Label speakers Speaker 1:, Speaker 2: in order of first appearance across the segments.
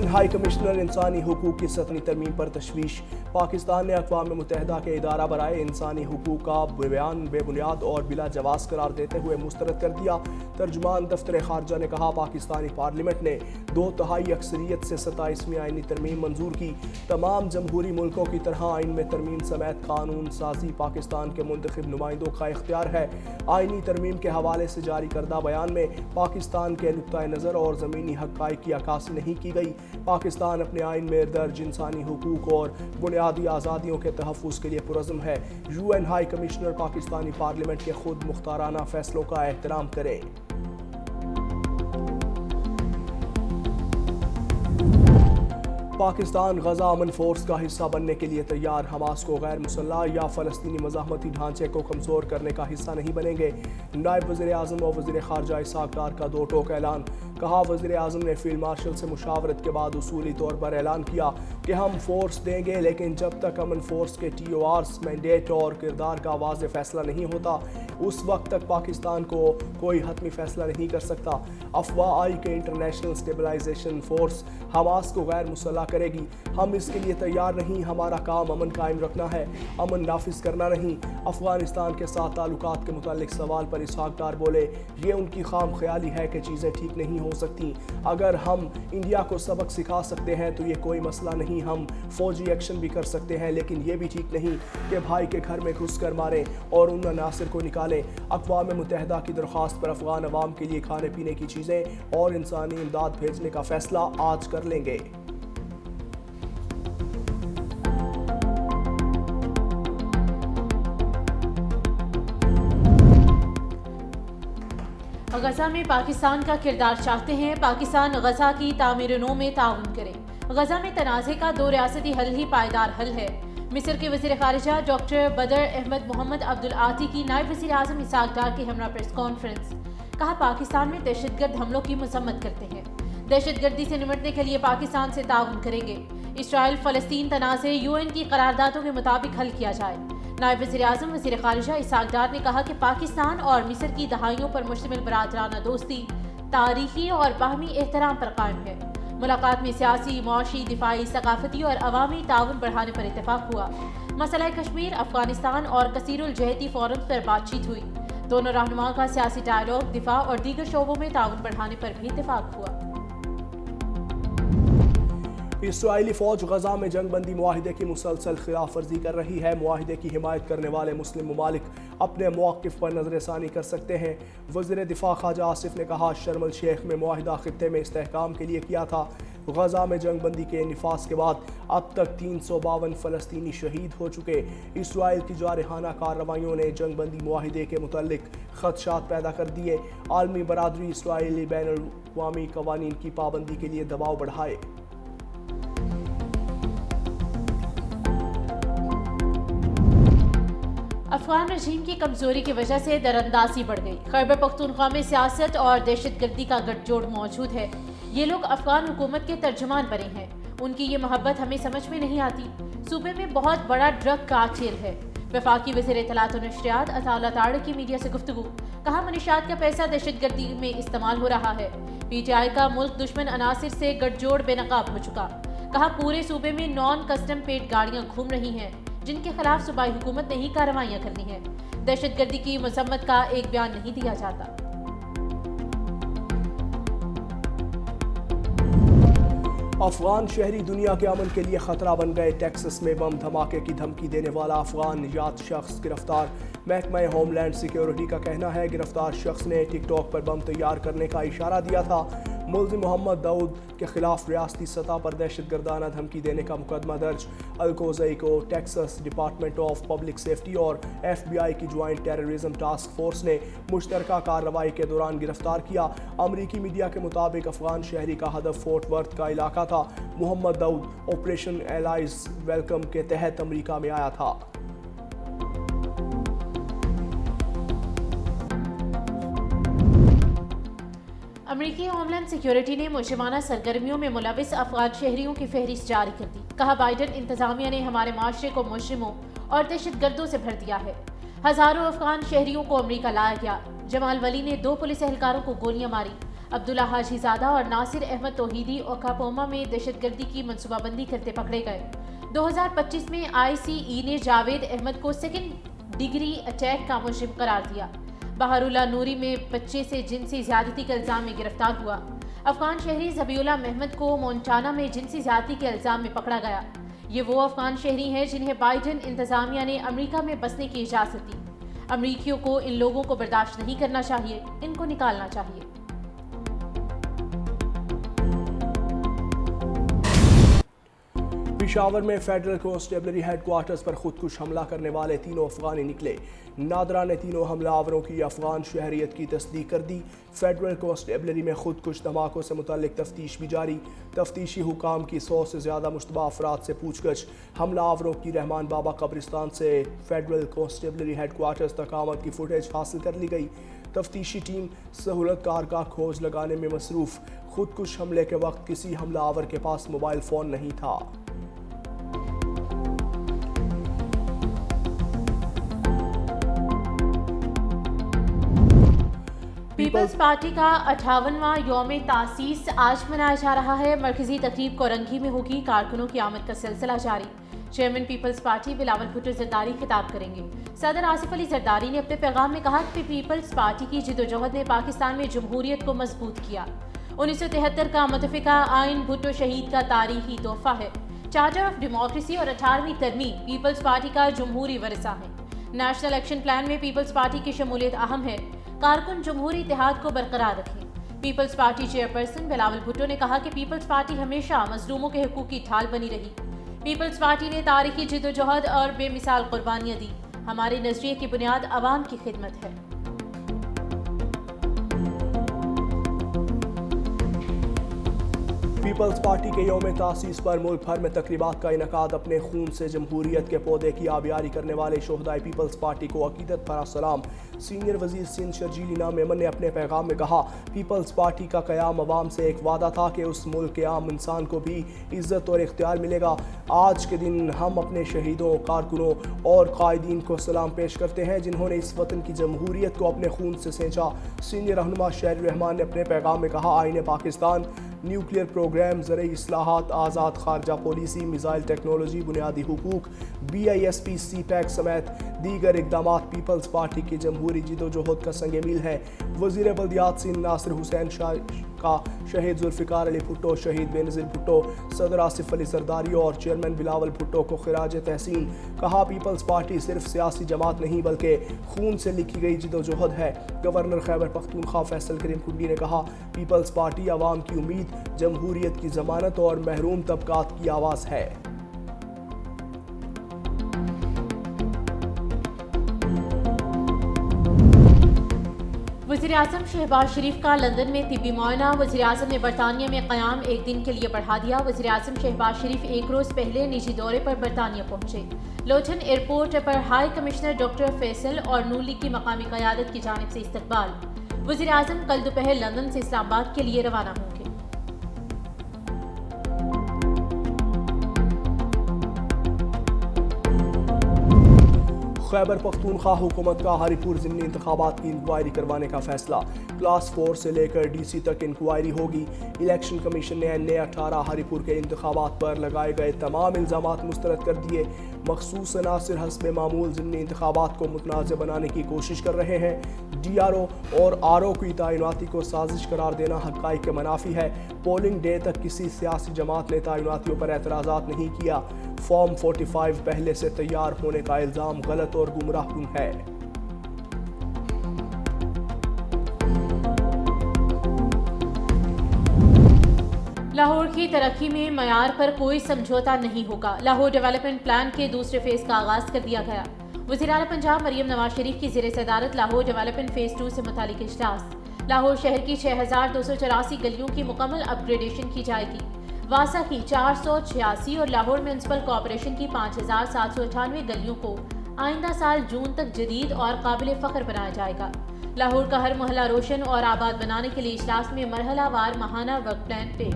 Speaker 1: UN high commissioner انسانی حقوق کی 7ویں ترمیم پر تشویش۔ پاکستان نے اقوام متحدہ کے ادارہ برائے انسانی حقوق کا بیان بے بنیاد اور بلا جواز قرار دیتے ہوئے مسترد کر دیا۔ ترجمان دفتر خارجہ نے کہا، پاکستانی پارلیمنٹ نے 2/3 اکثریت سے 27ویں آئینی ترمیم منظور کی۔ تمام جمہوری ملکوں کی طرح آئین میں ترمیم سمیت قانون سازی پاکستان کے منتخب نمائندوں کا اختیار ہے۔ آئینی ترمیم کے حوالے سے جاری کردہ بیان میں پاکستان کے نقطہ نظر اور زمینی حقائق کی عکاسی نہیں کی گئی۔ پاکستان اپنے آئین میں درج انسانی حقوق اور بنیادی آزادیوں کے تحفظ کے لیے پرعزم ہے۔ UN high commissioner Pakistani parliament کے خود مختارانہ فیصلوں کا احترام کرے۔ پاکستان غزہ امن فورس کا حصہ بننے کے لیے تیار۔ حماس کو غیر مسلح یا فلسطینی مزاحمتی ڈھانچے کو کمزور کرنے کا حصہ نہیں بنیں گے۔ نائب وزیر اعظم اور وزیر خارجہ اسحاق ڈار کا دو ٹوک اعلان۔ کہا، وزیر اعظم نے فیلڈ مارشل سے مشاورت کے بعد اصولی طور پر اعلان کیا کہ ہم فورس دیں گے، لیکن جب تک امن فورس کے TORs، مینڈیٹ اور کردار کا واضح فیصلہ نہیں ہوتا، اس وقت تک پاکستان کو کوئی حتمی فیصلہ نہیں کر سکتا۔ افواہ آئی کہ انٹرنیشنل اسٹیبلائزیشن فورس حماس کو غیر مسلح کرے گی۔ ہم اس کے لیے تیار نہیں۔ ہمارا کام امن قائم رکھنا ہے، امن نافذ کرنا نہیں۔ افغانستان کے ساتھ تعلقات کے متعلق سوال پر اسحاق ڈار بولے، یہ ان کی خام خیالی ہے کہ چیزیں ٹھیک نہیں ہو سکتی۔ اگر ہم انڈیا کو سبق سکھا سکتے ہیں تو یہ کوئی مسئلہ نہیں، ہم فوجی ایکشن بھی کر سکتے ہیں، لیکن یہ بھی ٹھیک نہیں کہ بھائی کے گھر میں گھس کر ماریں اور ان عناصر کو نکالیں۔ اقوام متحدہ کی درخواست پر افغان عوام کے لیے کھانے پینے کی چیزیں اور انسانی امداد بھیجنے کا فیصلہ آج کر لیں گے۔
Speaker 2: غزہ میں پاکستان کا کردار چاہتے ہیں، پاکستان غزہ کی تعمیر نو میں تعاون کرے۔ غزہ میں تنازع کا 2 ریاستی حل ہی پائیدار حل ہے۔ مصر کے وزیر خارجہ ڈاکٹر بدر احمد محمد عبدالعاطی کی نائب وزیر اعظم اسحاق ڈار کے ہمراہ پریس کانفرنس۔ کہا، پاکستان میں دہشت گرد حملوں کی مذمت کرتے ہیں، دہشت گردی سے نمٹنے کے لیے پاکستان سے تعاون کریں گے۔ اسرائیل فلسطین تنازع UN کی قراردادوں کے مطابق حل کیا جائے۔ نائب وزیر اعظم وزیر خارجہ اسحاق ڈار نے کہا کہ پاکستان اور مصر کی دہائیوں پر مشتمل برادرانہ دوستی تاریخی اور باہمی احترام پر قائم ہے۔ ملاقات میں سیاسی، معاشی، دفاعی، ثقافتی اور عوامی تعاون بڑھانے پر اتفاق ہوا۔ مسئلہ کشمیر، افغانستان اور کثیر الجہتی فورمز پر بات چیت ہوئی۔ دونوں رہنماؤں کا سیاسی ڈائیلاگ، دفاع اور دیگر شعبوں میں تعاون بڑھانے پر بھی اتفاق ہوا۔
Speaker 1: اسرائیلی فوج غزہ میں جنگ بندی معاہدے کی مسلسل خلاف ورزی کر رہی ہے۔ معاہدے کی حمایت کرنے والے مسلم ممالک اپنے موقف پر نظر ثانی کر سکتے ہیں۔ وزیر دفاع خواجہ آصف نے کہا، شرم الشیخ میں معاہدہ خطے میں استحکام کے لیے کیا تھا۔ غزہ میں جنگ بندی کے نفاذ کے بعد اب تک 352 فلسطینی شہید ہو چکے۔ اسرائیل کی جارحانہ کارروائیوں نے جنگ بندی معاہدے کے متعلق خدشات پیدا کر دیے۔ عالمی برادری اسرائیلی بین الاقوامی قوانین کی پابندی کے لیے دباؤ بڑھائے۔
Speaker 2: افغان رژیم کی کمزوری کی وجہ سے دراندازی بڑھ گئی۔ خیبر پختونخوا میں سیاست اور دہشت گردی کا گٹھ جوڑ موجود ہے۔ یہ لوگ افغان حکومت کے ترجمان بنے ہیں، ان کی یہ محبت ہمیں سمجھ میں نہیں آتی۔ صوبے میں بہت بڑا ڈرگ کارٹیل ہے۔ وفاقی وزیر اطلاعات و نشریات عطا اللہ تاڑ کی میڈیا سے گفتگو۔ کہا، منشیات کا پیسہ دہشت گردی میں استعمال ہو رہا ہے۔ PTI کا ملک دشمن عناصر سے گٹھ جوڑ بے نقاب ہو چکا۔ کہا، پورے صوبے میں نان کسٹم پیڈ گاڑیاں گھوم رہی ہیں جن کے خلاف صوبائی حکومت نے ہی کارروائیاں کرنی ہیں۔ دہشت گردی کی مذمت کا ایک بیان نہیں دیا جاتا۔
Speaker 1: افغان شہری دنیا کے امن کے لیے خطرہ بن گئے۔ ٹیکساس میں بم دھماکے کی دھمکی دینے والا افغان نژاد شخص گرفتار۔ محکمہ ہوم لینڈ سیکیورٹی کا کہنا ہے گرفتار شخص نے ٹک ٹاک پر بم تیار کرنے کا اشارہ دیا تھا۔ ملزم محمد داؤد کے خلاف ریاستی سطح پر دہشت گردانہ دھمکی دینے کا مقدمہ درج۔ الکوزئی کو Texas department of public safety اور FBI کی جوائنٹ ٹیررزم ٹاسک فورس نے مشترکہ کارروائی کے دوران گرفتار کیا۔ امریکی میڈیا کے مطابق افغان شہری کا ہدف فورٹ ورتھ کا علاقہ تھا۔ محمد داؤد آپریشن ایلائز ویلکم کے تحت امریکہ میں آیا تھا۔
Speaker 2: امریکی ہوم لینڈ سیکیورٹی نے مجرمانہ سرگرمیوں میں ملوث افغان شہریوں کی فہرست جاری کر دی۔ کہا، بائیڈن انتظامیہ نے ہمارے معاشرے کو مجرموں اور دہشت گردوں سے بھر دیا ہے۔ ہزاروں افغان شہریوں کو امریکہ لایا گیا۔ جمال ولی نے 2 پولیس اہلکاروں کو گولیاں ماری۔ عبداللہ حاجی زادہ اور ناصر احمد توحیدی اوکھاپوما میں دہشت گردی کی منصوبہ بندی کرتے پکڑے گئے۔ 2025 میں ICE نے جاوید احمد کو سیکنڈ ڈگری اٹیک کا مجرم قرار دیا۔ بہار اللہ نوری میں بچے سے جنسی زیادتی کے الزام میں گرفتار ہوا۔ افغان شہری ذبیح اللہ محمد کو مونٹانا میں جنسی زیادتی کے الزام میں پکڑا گیا۔ یہ وہ افغان شہری ہیں جنہیں بائیڈن انتظامیہ نے امریکہ میں بسنے کی اجازت دی۔ امریکیوں کو ان لوگوں کو برداشت نہیں کرنا چاہیے، ان کو نکالنا چاہیے۔
Speaker 1: پشاور میں فیڈرل کانسٹیبلری ہیڈ کوارٹرز پر خودکش حملہ کرنے والے تینوں افغانی نکلے۔ نادرا نے تینوں حملہ آوروں کی افغان شہریت کی تصدیق کر دی۔ فیڈرل کانسٹیبلری میں خودکش دھماکوں سے متعلق تفتیش بھی جاری۔ تفتیشی حکام کی 100 سے زیادہ مشتبہ افراد سے پوچھ گچھ۔ حملہ آوروں کی رحمان بابا قبرستان سے فیڈرل کانسٹیبلری ہیڈ کوارٹرز تک آمد کی فوٹیج حاصل کر لی گئی۔ تفتیشی ٹیم سہولت کار کا کھوج لگانے میں مصروف۔ خودکش حملے کے وقت کسی حملہ آور کے پاس موبائل فون نہیں تھا۔
Speaker 2: پیپلز پارٹی کا 58واں یوم تاسیس آج منایا جا رہا ہے۔ مرکزی تقریب کورنگھی میں ہوگی۔ کارکنوں کی آمد کا سلسلہ جاری۔ Chairman Peoples Party Bilawal Bhutto Zardari خطاب کریں گے۔ صدر آصف علی زرداری نے اپنے پیغام میں کہا کہ پیپلز پارٹی کی جدوجہد نے پاکستان میں جمہوریت کو مضبوط کیا۔ 1973 کا متفقہ آئین بھٹو شہید کا تاریخی تحفہ ہے۔ چارٹر آف ڈیموکریسی اور 18ویں ترمیم پیپلز پارٹی کا جمہوری ورثہ ہے۔ نیشنل ایکشن پلان میں پیپلز پارٹی کی شمولیت اہم ہے۔ کارکن جمہوری اتحاد کو برقرار رکھیں۔ Peoples Party chairperson Bilawal Bhutto نے کہا کہ پیپلز پارٹی ہمیشہ مظلوموں کے حقوق کی ڈھال بنی رہی۔ پیپلز پارٹی نے تاریخی جدوجہد اور بے مثال قربانیاں دی۔ ہمارے نظریے کی بنیاد عوام کی خدمت ہے۔
Speaker 1: پیپلز پارٹی کے یوم تاسیس پر ملک بھر میں تقریبات کا انعقاد۔ اپنے خون سے جمہوریت کے پودے کی آبیاری کرنے والے شہدائے پیپلز پارٹی کو عقیدت بھرا سلام۔ سینئر وزیر سندھ شرجیل انعام میمن نے اپنے پیغام میں کہا، پیپلز پارٹی کا قیام عوام سے ایک وعدہ تھا کہ اس ملک کے عام انسان کو بھی عزت اور اختیار ملے گا۔ آج کے دن ہم اپنے شہیدوں، کارکنوں اور قائدین کو سلام پیش کرتے ہیں جنہوں نے اس وطن کی جمہوریت کو اپنے خون سے سینچا۔ سینئر رہنما شہر الرحمان نے اپنے پیغام میں کہا، آئین پاکستان، نیوکلیئر پروگرام، زرعی اصلاحات، آزاد خارجہ پالیسی، میزائل ٹیکنالوجی، بنیادی حقوق، BISP، سی پیک سمیت دیگر اقدامات پیپلز پارٹی کی جمہوری جدوجہد کا سنگ میل ہے۔ وزیر بلدیات سندھ ناصر حسین شاہ کا شہید ذوالفقار علی بھٹو، شہید بے نظیر بھٹو، صدر آصف علی زرداری اور چیئرمین بلاول بھٹو کو خراج تحسین۔ کہا، پیپلز پارٹی صرف سیاسی جماعت نہیں بلکہ خون سے لکھی گئی جدوجہد ہے۔ گورنر خیبر پختونخوا فیصل کریم کنڈی نے کہا، پیپلز پارٹی عوام کی امید، جمہوریت کی ضمانت اور محروم طبقات کی آواز ہے۔
Speaker 2: وزیر اعظم شہباز شریف کا لندن میں طبی معائنہ۔ وزیر اعظم نے برطانیہ میں قیام ایک دن کے لیے بڑھا دیا۔ وزیر اعظم شہباز شریف ایک روز پہلے نجی دورے پر برطانیہ پہنچے۔ لوٹن ایئرپورٹ پر ہائی کمشنر ڈاکٹر فیصل اور نون لیگ کی مقامی قیادت کی جانب سے استقبال۔ وزیر اعظم کل دوپہر لندن سے اسلام آباد کے لیے روانہ ہوں گے۔
Speaker 1: خیبر پختونخوا حکومت کا ہری پور ضمنی انتخابات کی انکوائری کروانے کا فیصلہ۔ کلاس 4 سے لے کر DC تک انکوائری ہوگی۔ الیکشن کمیشن نے NA18 ہری پور کے انتخابات پر لگائے گئے تمام الزامات مسترد کر دیے۔ مخصوص عناصر حسب معمول ضمنی انتخابات کو متنازع بنانے کی کوشش کر رہے ہیں۔ DRO اور RO کی تعیناتی کو سازش قرار دینا حقائق کے منافی ہے۔ پولنگ ڈے تک کسی سیاسی جماعت نے تعیناتیوں پر اعتراضات نہیں کیا۔ فارم 45 پہلے سے تیار ہونے کا الزام غلط اور گمراہ کن ہے۔
Speaker 2: لاہور کی ترقی میں معیار پر کوئی سمجھوتہ نہیں ہوگا۔ لاہور ڈیولپمنٹ پلان کے دوسرے فیز کا آغاز کر دیا گیا۔ وزیر اعلیٰ پنجاب مریم نواز شریف کی زیر صدارت لاہور ڈیولپمنٹ فیز 2 سے متعلق اجلاس۔ لاہور شہر کی 6284 گلیوں کی مکمل اپ گریڈیشن کی جائے گی۔ واسا کی 486 اور لاہور میونسپل کارپوریشن کی 5798 گلیوں کو آئندہ سال جون تک جدید اور قابل فخر بنایا جائے گا۔ لاہور کا ہر محلہ روشن اور آباد بنانے کے لیے اجلاس میں مرحلہ وار ماہانہ ورک پلان پیش۔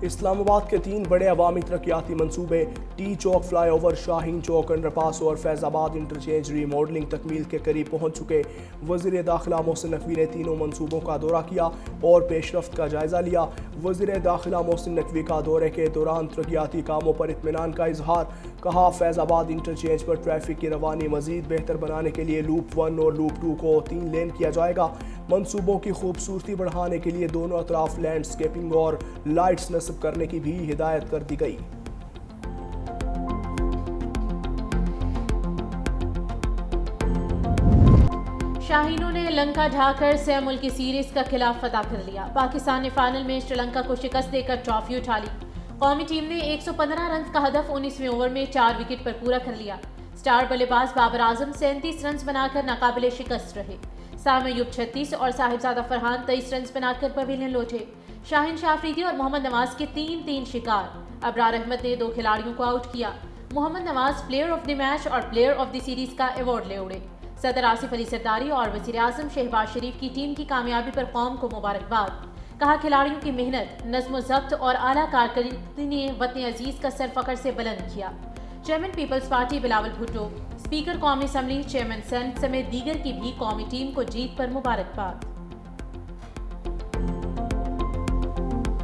Speaker 1: اسلام آباد کے 3 بڑے عوامی ترقیاتی منصوبے ٹی چوک فلائی اوور، شاہین چوک انڈر پاس اور فیض آباد انٹرچینج ری ماڈلنگ تکمیل کے قریب پہنچ چکے۔ وزیر داخلہ محسن نقوی نے تینوں منصوبوں کا دورہ کیا اور پیش رفت کا جائزہ لیا۔ وزیر داخلہ محسن نقوی کا دورے کے دوران ترقیاتی کاموں پر اطمینان کا اظہار، کہا فیض آباد انٹرچینج پر ٹریفک کی روانی مزید بہتر بنانے کے لیے لوپ 1 اور لوپ 2 کو 3 لین کیا جائے گا۔ منصوبوں کی خوبصورتی بڑھانے کے لیے دونوں اطراف لینڈ سکیپنگ اور لائٹس نصب کرنے کی بھی ہدایت کر دی گئی۔
Speaker 2: شاہینوں نے لنکا ڈھا کر 6 ملکی سیریز کا خلاف فتح کر لیا۔ پاکستان نے فائنل میں سری لنکا کو شکست دے کر ٹرافی اٹھا لی۔ قومی ٹیم نے 115 رنز کا ہدف 19ویں اوور میں 4 وکٹ پر پورا کر لیا۔ سٹار بلے باز بابر اعظم 37 رنز بنا کر ناقابل شکست رہے۔ سامع ایوب 36 اور صاحبزادہ فرحان 23 رنز بنا کر پویلین لوٹے۔ شاہین شاہ افریدی اور محمد نواز کے 3 شکار۔ ابرار احمد نے 2 کھلاڑیوں کو آؤٹ کیا۔ محمد نواز پلیئر آف دی میچ اور پلیئر آف دی سیریز کا ایوارڈ لے اڑے۔ صدر آصف علی زرداری اور وزیر اعظم شہباز شریف کی ٹیم کی کامیابی پر قوم کو مبارکباد۔ کہا کھلاڑیوں کی محنت، نظم و ضبط اور اعلیٰ کارکردگی نے وطن عزیز کا سر فخر سے بلند کیا۔ Chairman Peoples Party Bilawal Bhutto, speaker قومی اسمبلی چیئرمین سینٹ سمیت دیگر کی بھی قومی ٹیم کو جیت پر مبارکباد۔